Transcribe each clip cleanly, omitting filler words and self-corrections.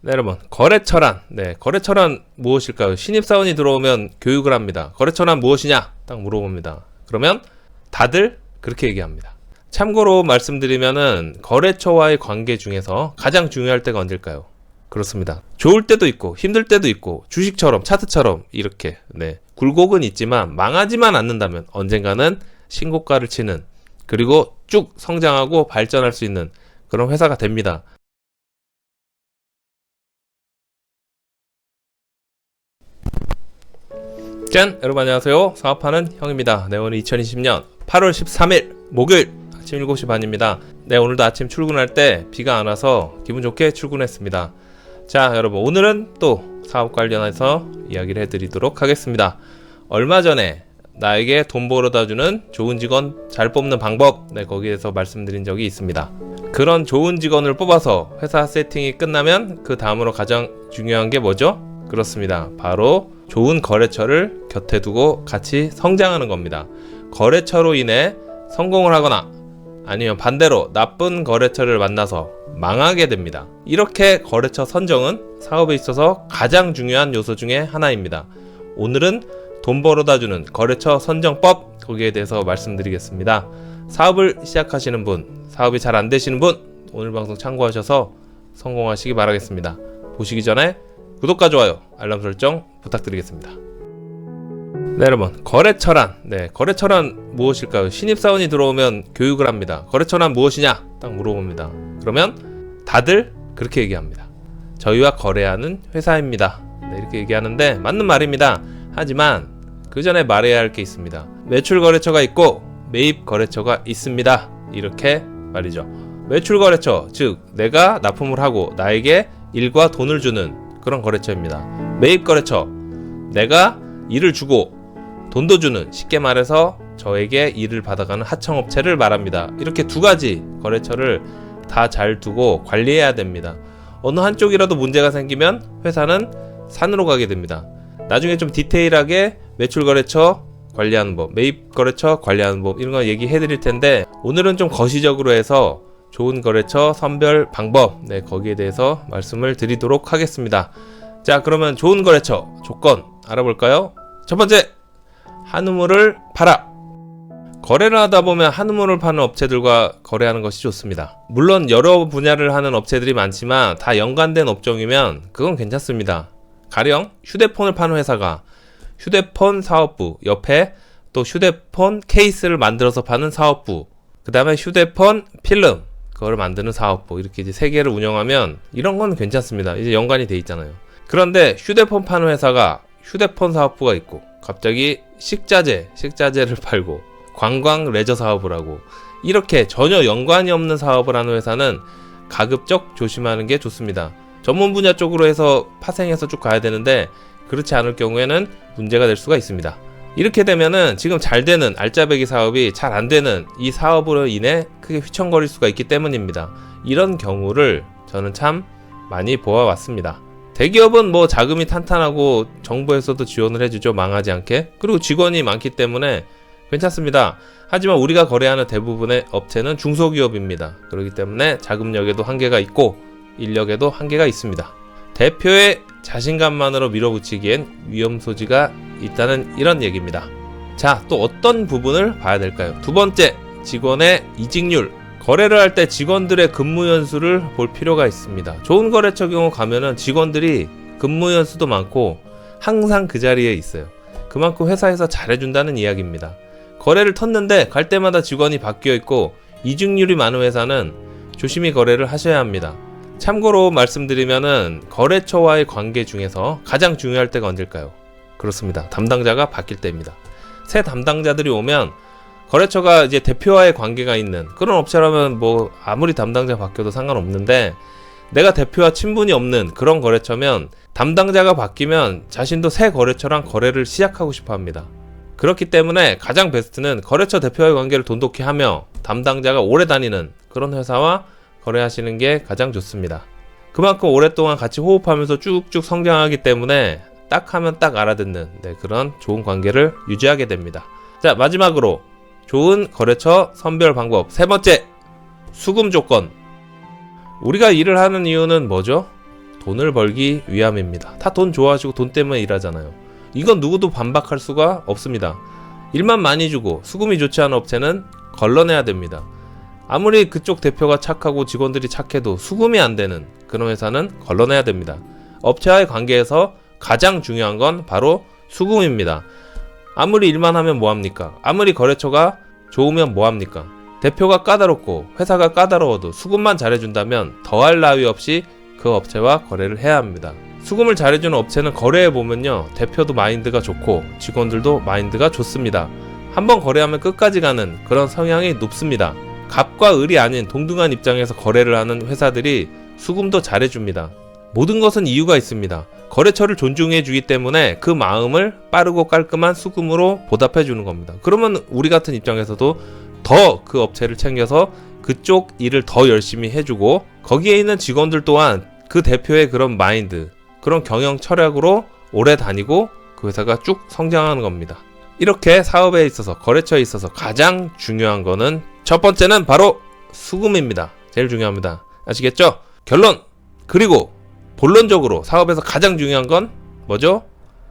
네, 여러분, 거래처란, 거래처란 무엇일까요? 신입사원이 들어오면 교육을 합니다. 거래처란 무엇이냐? 딱 물어봅니다. 그러면 다들 그렇게 얘기합니다. 참고로 말씀드리면은 거래처와의 관계 중에서 가장 중요할 때가 언제일까요? 그렇습니다. 좋을 때도 있고 힘들 때도 있고 주식처럼 차트처럼 이렇게 굴곡은 있지만 망하지만 않는다면 언젠가는 신고가를 치는, 그리고 쭉 성장하고 발전할 수 있는 그런 회사가 됩니다. 짠! 여러분 안녕하세요. 사업하는 형입니다. 오늘 2020년 8월 13일 목요일 아침 7시 반입니다. 오늘도 아침 출근할 때 비가 안 와서 기분 좋게 출근했습니다. 자, 여러분, 오늘은 또 사업 관련해서 이야기를 해드리도록 하겠습니다. 얼마 전에 나에게 돈 벌어다 주는 좋은 직원 잘 뽑는 방법, 거기에서 말씀드린 적이 있습니다. 그런 좋은 직원을 뽑아서 회사 세팅이 끝나면 그 다음으로 가장 중요한 게 뭐죠? 그렇습니다. 바로 좋은 거래처를 곁에 두고 같이 성장하는 겁니다. 거래처로 인해 성공을 하거나 아니면 반대로 나쁜 거래처를 만나서 망하게 됩니다. 이렇게 거래처 선정은 사업에 있어서 가장 중요한 요소 중에 하나입니다. 오늘은 돈 벌어다 주는 거래처 선정법, 거기에 대해서 말씀드리겠습니다. 사업을 시작하시는 분, 사업이 잘 안 되시는 분, 오늘 방송 참고하셔서 성공하시기 바라겠습니다. 보시기 전에 구독과 좋아요, 알람 설정 부탁드리겠습니다. 네, 여러분, 거래처란 무엇일까요? 신입사원이 들어오면 교육을 합니다. 거래처란 무엇이냐? 딱 물어봅니다. 그러면 다들 그렇게 얘기합니다. 저희와 거래하는 회사입니다. 이렇게 얘기하는데 맞는 말입니다. 하지만 그 전에 말해야 할 게 있습니다. 매출 거래처가 있고 매입 거래처가 있습니다. 이렇게 말이죠. 매출 거래처, 즉 내가 납품을 하고 나에게 일과 돈을 주는 그런 거래처입니다. 매입 거래처, 내가 일을 주고 돈도 주는, 쉽게 말해서 저에게 일을 받아가는 하청업체를 말합니다. 이렇게 두 가지 거래처를 다 잘 두고 관리해야 됩니다. 어느 한쪽이라도 문제가 생기면 회사는 산으로 가게 됩니다. 나중에 좀 디테일하게 매출 거래처 관리하는 법, 매입 거래처 관리하는 법, 이런 거 얘기해 드릴 텐데 오늘은 좀 거시적으로 해서 좋은 거래처 선별 방법, 거기에 대해서 말씀을 드리도록 하겠습니다. 자, 그러면 좋은 거래처 조건 알아볼까요? 첫 번째, 한우물을 팔아. 거래를 하다 보면 한우물을 파는 업체들과 거래하는 것이 좋습니다. 물론 여러 분야를 하는 업체들이 많지만 다 연관된 업종이면 그건 괜찮습니다. 가령 휴대폰을 파는 회사가 휴대폰 사업부 옆에 또 휴대폰 케이스를 만들어서 파는 사업부, 그 다음에 휴대폰 필름 그거를 만드는 사업부, 이렇게 이제 세 개를 운영하면 이런 건 괜찮습니다. 이제 연관이 돼 있잖아요. 그런데 휴대폰 파는 회사가 휴대폰 사업부가 있고 갑자기 식자재를 팔고 관광 레저 사업을 하고 이렇게 전혀 연관이 없는 사업을 하는 회사는 가급적 조심하는 게 좋습니다. 전문 분야 쪽으로 해서 파생해서 쭉 가야 되는데 그렇지 않을 경우에는 문제가 될 수가 있습니다. 이렇게 되면은 지금 잘 되는 알짜배기 사업이 잘 안 되는 이 사업으로 인해 크게 휘청거릴 수가 있기 때문입니다. 이런 경우를 저는 참 많이 보아왔습니다. 대기업은 뭐 자금이 탄탄하고 정부에서도 지원을 해주죠. 망하지 않게. 그리고 직원이 많기 때문에 괜찮습니다. 하지만 우리가 거래하는 대부분의 업체는 중소기업입니다. 그렇기 때문에 자금력에도 한계가 있고 인력에도 한계가 있습니다. 대표의 자신감만으로 밀어붙이기엔 위험 소지가 있다는 이런 얘기입니다. 자, 또 어떤 부분을 봐야 될까요? 두 번째, 직원의 이직률. 거래를 할 때 직원들의 근무 연수를 볼 필요가 있습니다. 좋은 거래처 경우 가면은 직원들이 근무 연수도 많고 항상 그 자리에 있어요. 그만큼 회사에서 잘해준다는 이야기입니다. 거래를 텄는데 갈 때마다 직원이 바뀌어 있고 이직률이 많은 회사는 조심히 거래를 하셔야 합니다. 참고로 말씀드리면은 거래처와의 관계 중에서 가장 중요할 때가 언제일까요? 그렇습니다. 담당자가 바뀔 때입니다. 새 담당자들이 오면 거래처가 이제 대표와의 관계가 있는 그런 업체라면 뭐 아무리 담당자 바뀌어도 상관없는데 내가 대표와 친분이 없는 그런 거래처면 담당자가 바뀌면 자신도 새 거래처랑 거래를 시작하고 싶어 합니다. 그렇기 때문에 가장 베스트는 거래처 대표와의 관계를 돈독히 하며 담당자가 오래 다니는 그런 회사와 거래하시는 게 가장 좋습니다. 그만큼 오랫동안 같이 호흡하면서 쭉쭉 성장하기 때문에 딱 하면 딱 알아듣는 그런 좋은 관계를 유지하게 됩니다. 자, 마지막으로 좋은 거래처 선별 방법 세 번째, 수금 조건. 우리가 일을 하는 이유는 뭐죠? 돈을 벌기 위함입니다. 다 돈 좋아하시고 돈 때문에 일하잖아요. 이건 누구도 반박할 수가 없습니다. 일만 많이 주고 수금이 좋지 않은 업체는 걸러내야 됩니다. 아무리 그쪽 대표가 착하고 직원들이 착해도 수금이 안 되는 그런 회사는 걸러내야 됩니다. 업체와의 관계에서 가장 중요한 건 바로 수금입니다. 아무리 일만 하면 뭐합니까? 아무리 거래처가 좋으면 뭐합니까? 대표가 까다롭고 회사가 까다로워도 수금만 잘해준다면 더할 나위 없이 그 업체와 거래를 해야 합니다. 수금을 잘해주는 업체는 거래해보면요, 대표도 마인드가 좋고 직원들도 마인드가 좋습니다. 한번 거래하면 끝까지 가는 그런 성향이 높습니다. 갑과 을이 아닌 동등한 입장에서 거래를 하는 회사들이 수금도 잘해줍니다. 모든 것은 이유가 있습니다. 거래처를 존중해주기 때문에 그 마음을 빠르고 깔끔한 수금으로 보답해주는 겁니다. 그러면 우리 같은 입장에서도 더 그 업체를 챙겨서 그쪽 일을 더 열심히 해주고, 거기에 있는 직원들 또한 그 대표의 그런 마인드, 그런 경영 철학으로 오래 다니고 그 회사가 쭉 성장하는 겁니다. 이렇게 사업에 있어서, 거래처에 있어서 가장 중요한 거는 첫 번째는 바로 수금입니다. 제일 중요합니다. 아시겠죠? 결론! 그리고 본론적으로 사업에서 가장 중요한 건 뭐죠?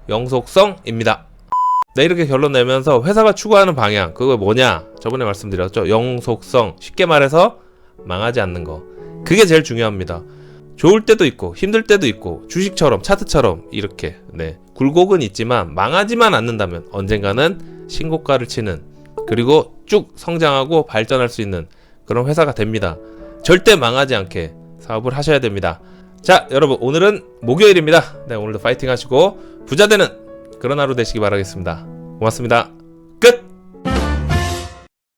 영속성입니다. 네, 이렇게 결론 내면서 회사가 추구하는 방향, 그거 뭐냐? 저번에 말씀드렸죠? 영속성. 쉽게 말해서 망하지 않는 거. 그게 제일 중요합니다. 좋을 때도 있고 힘들 때도 있고 주식처럼 차트처럼 이렇게 굴곡은 있지만 망하지만 않는다면 언젠가는 신고가를 치는, 그리고 쭉 성장하고 발전할 수 있는 그런 회사가 됩니다. 절대 망하지 않게 사업을 하셔야 됩니다. 자, 여러분, 오늘은 목요일입니다. 네, 오늘도 파이팅 하시고 부자 되는 그런 하루 되시기 바라겠습니다. 고맙습니다. 끝!